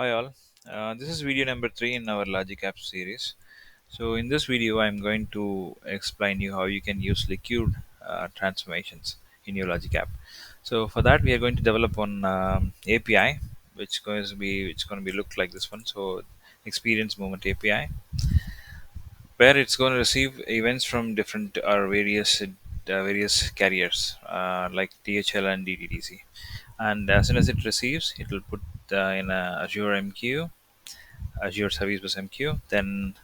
Hi all, this is video number 3 in our Logic Apps series. So in this video I'm going to explain you how you can use liquid transformations in your Logic App. So for that we are going to develop one API which going to be look like this one. So experience moment API where it's going to receive events from different or various carriers like DHL and DTDC, and as soon as it receives it will put in a Azure MQ, Azure Service Bus MQ, then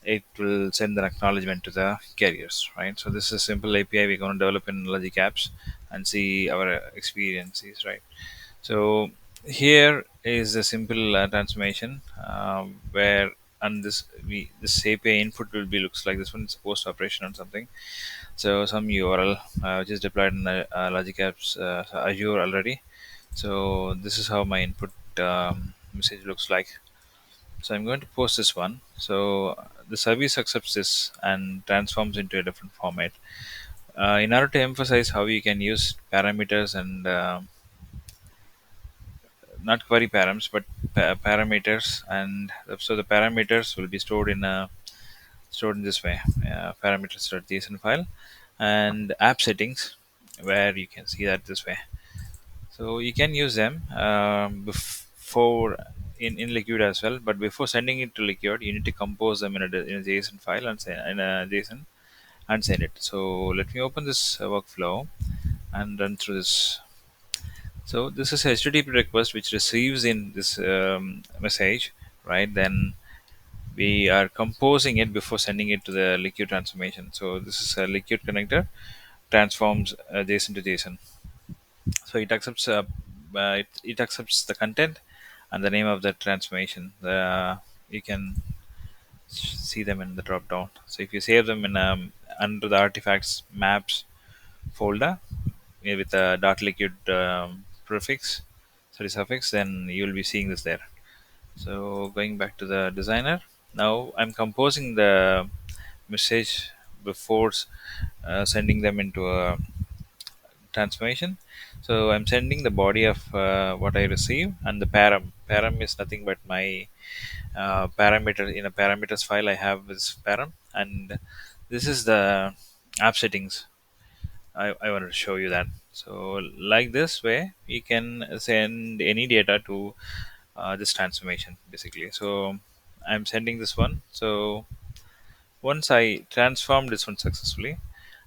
it will send an acknowledgement to the carriers, right? So this is a simple API we're going to develop in Logic Apps and see our experiences, right? So here is a simple transformation where and this API input will be looks like this one. It's post operation or something. So some URL which is deployed in Logic Apps Azure already. So this is how my input message looks like. So I'm going to post this one. So the service accepts this and transforms into a different format. In order to emphasize how you can use parameters and not query params, but parameters, and so the parameters will be stored in this way: parameters.json file, and app settings, where you can see that this way. So you can use them before in Liquid as well. But before sending it to Liquid, you need to compose them in a JSON file and send in a JSON and send it. So let me open this workflow and run through this. So this is HTTP request which receives in this message, right? Then we are composing it before sending it to the Liquid transformation. So this is a Liquid connector transforms JSON to JSON. So it accepts the content and the name of the transformation. You can see them in the drop down. So if you save them in under the artifacts maps folder with a dot liquid prefix, sorry suffix, then you will be seeing this there. So going back to the designer, now I'm composing the message before sending them into a transformation. So I'm sending the body of what I receive, and the param is nothing but my parameter. In a parameters file I have this param, and this is the app settings. I want to show you that. So like this way you can send any data to this transformation basically. So I'm sending this one. So once I transform this one successfully,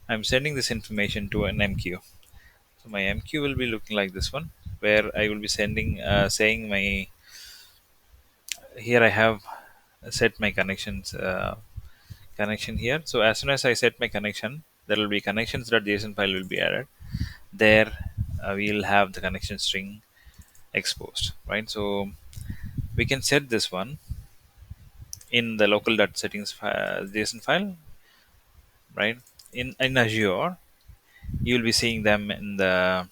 I'm sending this information to an MQ. So my MQ will be looking like this one, where I will be sending, saying my, here I have set my connections connection here. So as soon as I set my connection, there will be connections.json file will be added. There we'll have the connection string exposed, right? So we can set this one in the local.settings JSON file, right? In Azure, you'll be seeing them in a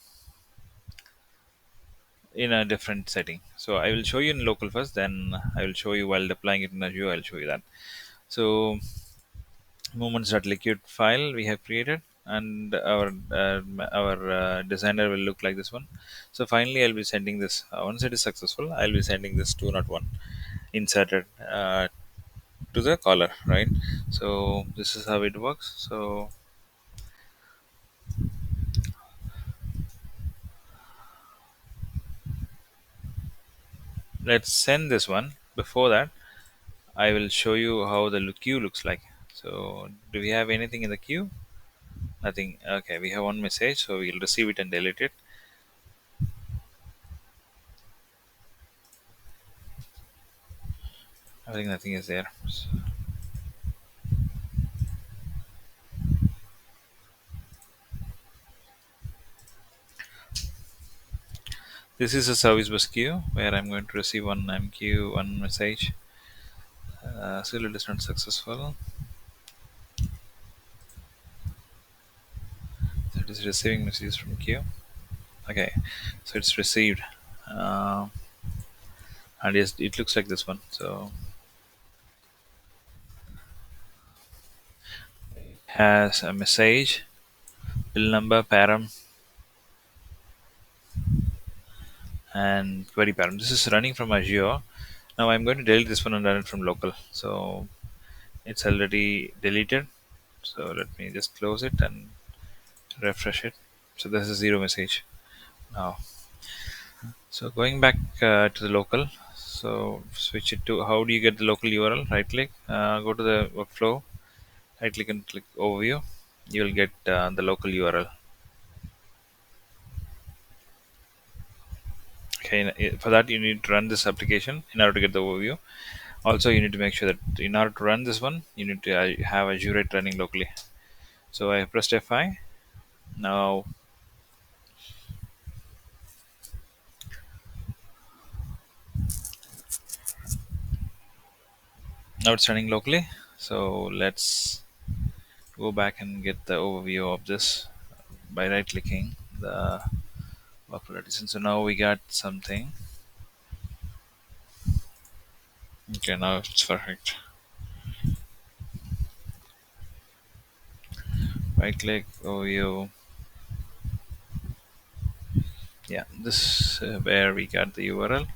different setting. So I will show you in local first, then I will show you while deploying it in Azure. I'll show you that. So moments.liquid file we have created, and our designer will look like this one. So finally, I'll be sending this. Once it is successful, I'll be sending this 201 inserted to the caller, right? So this is how it works. So let's send this one. Before that, I will show you how the queue looks like. So do we have anything in the queue? Nothing. Okay, we have one message, so we'll receive it and delete it. I think nothing is there. This is a service bus queue where I'm going to receive one MQ, one message. Still, it is not successful. So it is receiving messages from queue. Okay, so it's received, uh, and yes, it looks like this one. So has a message, bill number, param, and query param. This is running from Azure. Now I'm going to delete this one and run it from local. So it's already deleted. So let me just close it and refresh it. So this is zero message now. So going back to the local. So switch it to, how do you get the local URL? Right click, go to the workflow, right click and click overview. You will get the local URL. Okay, for that you need to run this application in order to get the overview. Also, you need to make sure that in order to run this one, you need to have Azure running locally. So I pressed F5. Now, now it's running locally. So let's go back and get the overview of this by right clicking the workflow edition. So now we got something. Okay, now it's perfect. Right click overview. Yeah, this where we got the URL.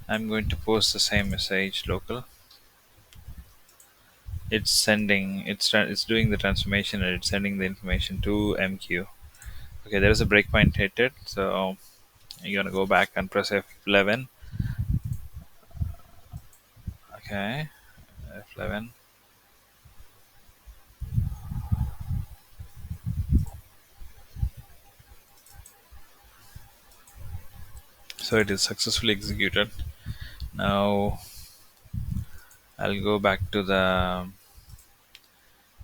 I'm going to post the same message local. It's sending, it's doing the transformation and it's sending the information to MQ. Okay, there is a breakpoint hit it, so you're gonna go back and press F11. Okay, F11. So it is successfully executed. Now I'll go back to the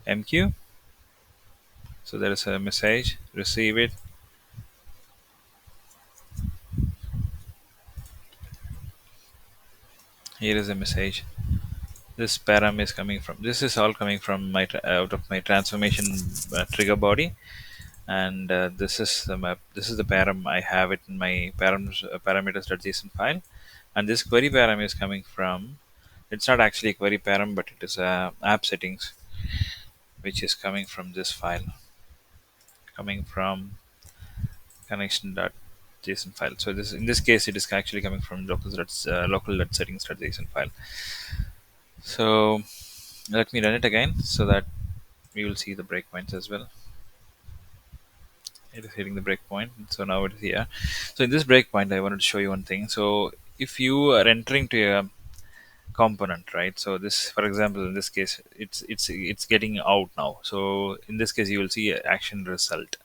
MQ. So there is a message, receive it. Here is a message. This param is coming from. This is all coming from my out of my transformation trigger body, and this is the map. This is the param. I have it in my params parameters.json file, and this query param is coming from. It's not actually a query param, but it is app settings, which is coming from this file, coming from connection.json file. So this, in this case, it is actually coming from local.settings.json file. So let me run it again so that we will see the breakpoints as well. It is hitting the breakpoint, so now it is here. So in this breakpoint, I wanted to show you one thing. So if you are entering to a component, right? So this, for example, in this case, it's getting out now. So in this case, you will see a action result,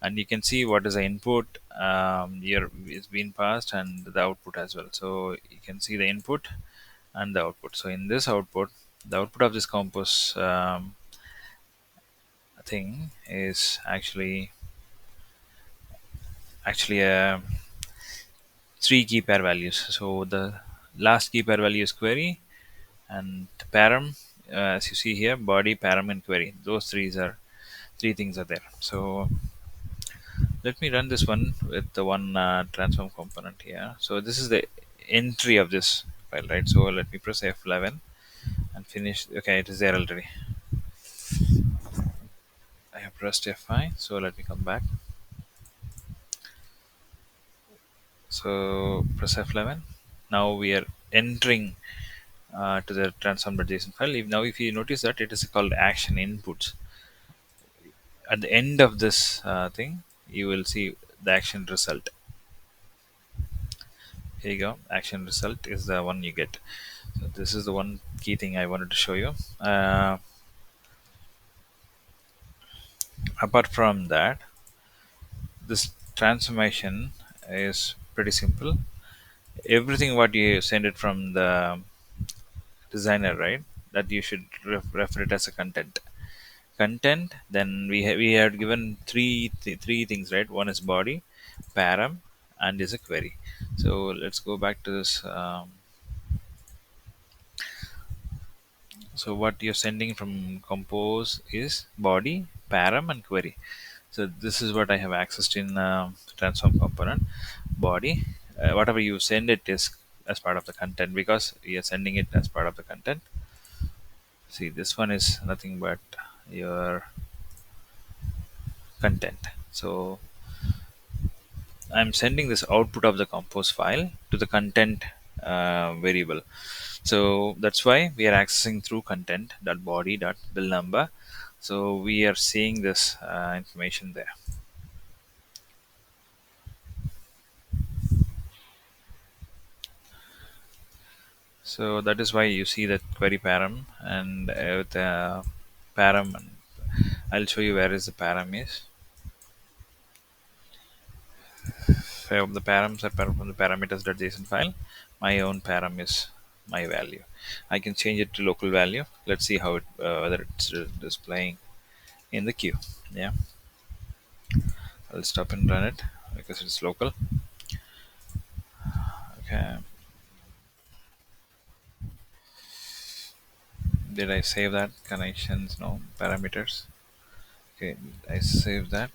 and you can see what is the input here is being passed and the output as well. So you can see the input and the output. So in this output, the output of this compose thing is actually a three key pair values. So the last key pair value is query and param. As you see here, body, param, and query. Those three things are there. So let me run this one with the one transform component here. So this is the entry of this file, right? So let me press F11 and finish. Okay, it is there already. I have pressed F5. So let me come back. So press F11. Now we are entering to the transform.json file. Now, if you notice that it is called action inputs. At the end of this thing, you will see the action result. Here you go. Action result is the one you get. So this is the one key thing I wanted to show you. Apart from that, this transformation is pretty simple. Everything what you send it from the designer, right? That you should refer it as a content. Then we had given three things, right? One is body, param, and is a query. So let's go back to this. So what you're sending from compose is body, param, and query. So this is what I have accessed in transform component. Body, whatever you send it is as part of the content, because we are sending it as part of the content. See, this one is nothing but your content. So I'm sending this output of the compose file to the content variable. So that's why we are accessing through content dot body dot bill number. So we are seeing this information there. So that is why you see that query param, and with param, and I'll show you where is the param is. From the params are from the parameters.json file. My own param is my value. I can change it to local value. Let's see how it whether it's displaying in the queue. Yeah, I'll stop and run it because it's local. Okay, did I save that? Connections, no parameters. Okay, I save that.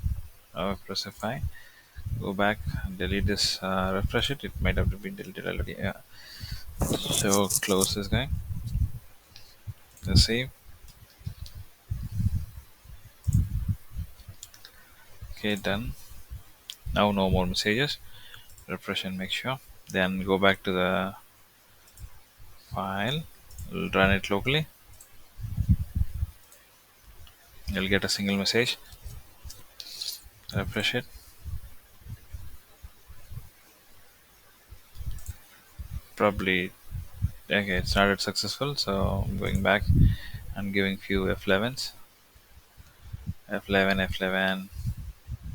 Press F5. Go back, delete this, refresh it. It might have been deleted already. Yeah. So close this guy. Let's save. Okay, done. Now no more messages. Refresh and make sure. Then go back to the file. Run it locally. You'll get a single message. Refresh it. Probably okay. It's not successful. So I'm going back and giving few F11s. F11, F11.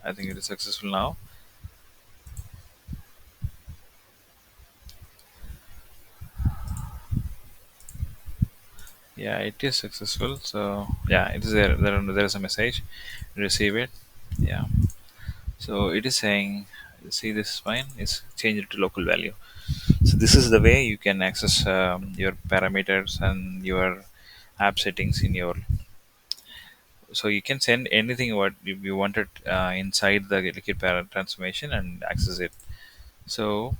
I think it is successful now. Yeah, it is successful. So yeah, it is there. There is a message. Receive it. Yeah. So it is saying, see this fine is changed to local value. So this is the way you can access your parameters and your app settings in your. So you can send anything what you wanted inside the Liquid Parent transformation and access it. So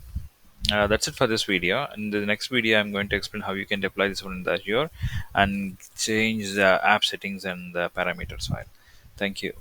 that's it for this video. In the next video, I'm going to explain how you can deploy this one in the Azure and change the app settings and the parameters file. Thank you.